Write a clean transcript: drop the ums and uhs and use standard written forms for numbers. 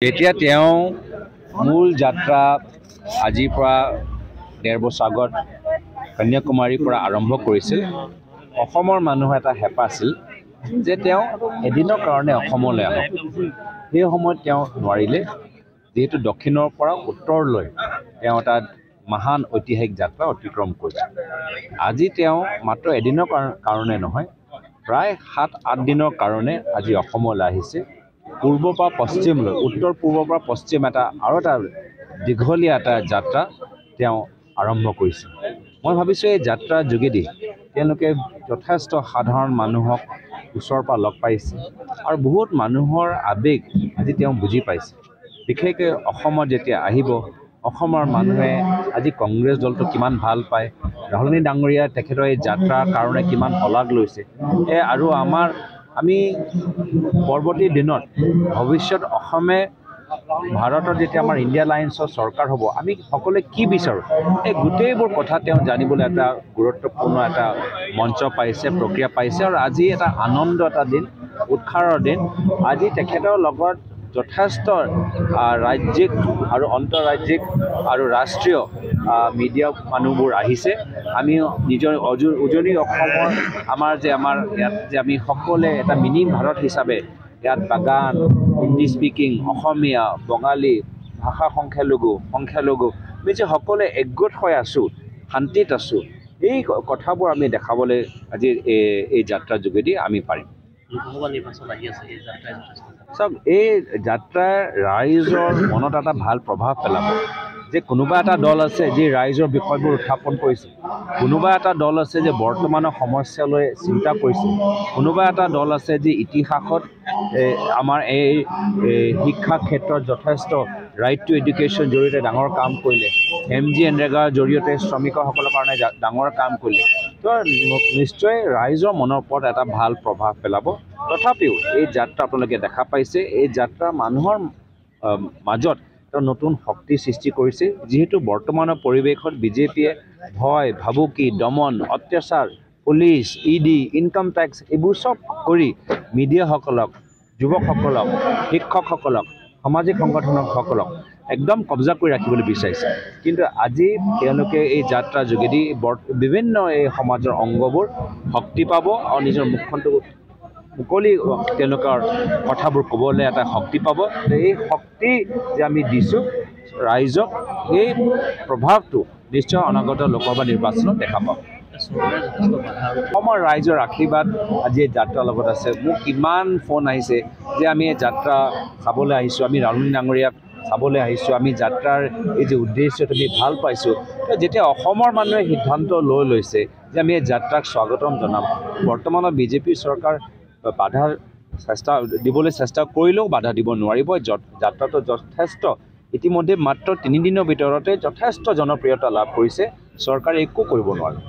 যেতিয়া তেওঁ মূল যাত্ৰা আজিৰ পৰা ১.৫ বছৰ আগত কন্যাকুমাৰীৰ পৰা আৰম্ভ কৰিছিল, অসমৰ মানুহৰ এটা হেঁপাহ আছিল যে তেওঁ এদিনৰ কাৰণে অসমলৈ আহক। সেই সময়ত তেওঁ নোৱাৰিলে, যিহেতু দক্ষিণৰ পৰা উত্তৰলৈ তেওঁ এটা মহান ঐতিহাসিক যাত্ৰা অতিক্ৰম কৰিছে। আজি তেওঁ মাত্ৰ এদিনৰ কাৰণে নহয়, প্ৰায় ৭-৮ দিনৰ কাৰণে আজি অসমলৈ আহিছে। পূৰ্বৰ পৰা পশ্চিমলৈ, উত্তৰ পূৰ্বৰ পৰা পশ্চিম এটা দীঘলীয়া এটা যাত্ৰা তেওঁ আৰম্ভ কৰিছে। মই ভাবিছোঁ এই যাত্ৰাৰ যোগেদি তেওঁলোকে যথেষ্ট সাধাৰণ মানুহক ওচৰৰ পৰা লগ পাইছে আৰু বহুত মানুহৰ আৱেগ আজি তেওঁ বুজি পাইছে। বিশেষকৈ অসমত যেতিয়া আহিব, অসমৰ মানুহে আজি কংগ্ৰেছ দলটো কিমান ভাল পায়, ৰাহুল গান্ধী ডাঙৰীয়া তেখেতৰ এই যাত্ৰাৰ কাৰণে কিমান শলাগ লৈছে। আৰু আমি পৰৱৰ্তী দিনত ভৱিষ্যত অসমে ভাৰতৰ যেতিয়া আমাৰ ইণ্ডিয়া এলায়েন্সৰ চৰকাৰ হ'ব, আমি সকলোৱে কি বিচাৰোঁ, এই গোটেইবোৰ কথা তেওঁ জানিবলৈ এটা গুৰুত্বপূৰ্ণ এটা মঞ্চ পাইছে, প্ৰক্ৰিয়া পাইছে। আৰু আজি এটা আনন্দ এটা দিন, উৎসাহৰ দিন। আজি তেখেতৰ লগত যথেষ্ট ৰাজ্যিক আৰু আন্তঃৰাজ্যিক আৰু ৰাষ্ট্ৰীয় মিডিয়া মানুহবোৰ আহিছে। আমি নিজৰ উজনি অসমৰ আমাৰ ইয়াত যে আমি সকলোৱে এটা মিনি ভাৰত হিচাপে ইয়াত বাগান, হিন্দী স্পিকিং, অসমীয়া, বঙালী, ভাষা সংখ্যালঘু আমি যে সকলোৱে একগোট হৈ আছোঁ, শান্তিত আছোঁ, এই কথাবোৰ আমি দেখাবলৈ আজি এই যাত্ৰাৰ যোগেদি আমি পাৰিম। লোকসভা নিৰ্বাচন আহি আছে, এই যাত্ৰাই চাওক, এই যাত্ৰাই ৰাইজৰ মনত এটা ভাল প্ৰভাৱ পেলাব যে কোনোবা এটা দল আছে যি ৰাইজৰ বিষয়বোৰ উত্থাপন কৰিছে, কোনোবা এটা দল আছে যে বৰ্তমানৰ সমস্যালৈ চিন্তা কৰিছে, কোনোবা এটা দল আছে যি ইতিহাসত আমাৰ এই শিক্ষা ক্ষেত্ৰত যথেষ্ট ৰাইট টু এডুকেশ্যন জৰিয়তে ডাঙৰ কাম কৰিলে, MGNREGAৰ জৰিয়তে শ্ৰমিকসকলৰ কাৰণে ডাঙৰ কাম কৰিলে। তো নিশ্চয় ৰাইজৰ মনৰ ওপৰত এটা ভাল প্ৰভাৱ পেলাব। তথাপিও এই যাত্ৰা আপোনালোকে দেখা পাইছে, এই যাত্ৰা মানুহৰ মাজত এটা নতুন শক্তি সৃষ্টি কৰিছে। যিহেতু বৰ্তমানৰ পৰিৱেশত বিজেপিয়ে ভয়, ভাবুকি, দমন, অত্যাচাৰ, পুলিচ, ED, ইনকাম টেক্স এইবোৰ চব কৰি মিডিয়াসকলক, যুৱকসকলক, শিক্ষকসকলক, সামাজিক সংগঠনসকলক একদম কব্জা কৰি ৰাখিবলৈ বিচাৰিছে। কিন্তু আজি তেওঁলোকে এই যাত্ৰাৰ যোগেদি বিভিন্ন এই সমাজৰ অংগবোৰ শক্তি পাব আৰু নিজৰ মুখখনটো মুকলি তেওঁলোকৰ কথাবোৰ ক'বলৈ এটা শক্তি পাব। এই শক্তি যে আমি দিছোঁ ৰাইজক, এই প্ৰভাৱটো নিশ্চয় অনাগত লোকসভা নিৰ্বাচনত দেখা পাব। অসমৰ ৰাইজৰ আশীৰ্বাদ আজি এই যাত্ৰাৰ লগত আছে। মোক কিমান ফোন আহিছে যে আমি এই যাত্ৰা চাবলৈ আহিছোঁ, আমি ৰাহুল গান্ধী ডাঙৰীয়াক চাবলৈ আহিছোঁ, আমি যাত্ৰাৰ এই যে উদ্দেশ্যটো আমি ভাল পাইছোঁ। যেতিয়া অসমৰ মানুহে সিদ্ধান্ত লৈছে যে আমি এই যাত্ৰাক স্বাগতম জনাম, বৰ্তমানৰ বিজেপি চৰকাৰ বাধাৰ দিবলৈ চেষ্টা কৰিলেও বাধা দিব নোৱাৰিব। যাত্ৰাটো যথেষ্ট ইতিমধ্যে মাত্ৰ 3 দিনৰ ভিতৰতে যথেষ্ট জনপ্ৰিয়তা লাভ কৰিছে, চৰকাৰে একো কৰিব নোৱাৰে।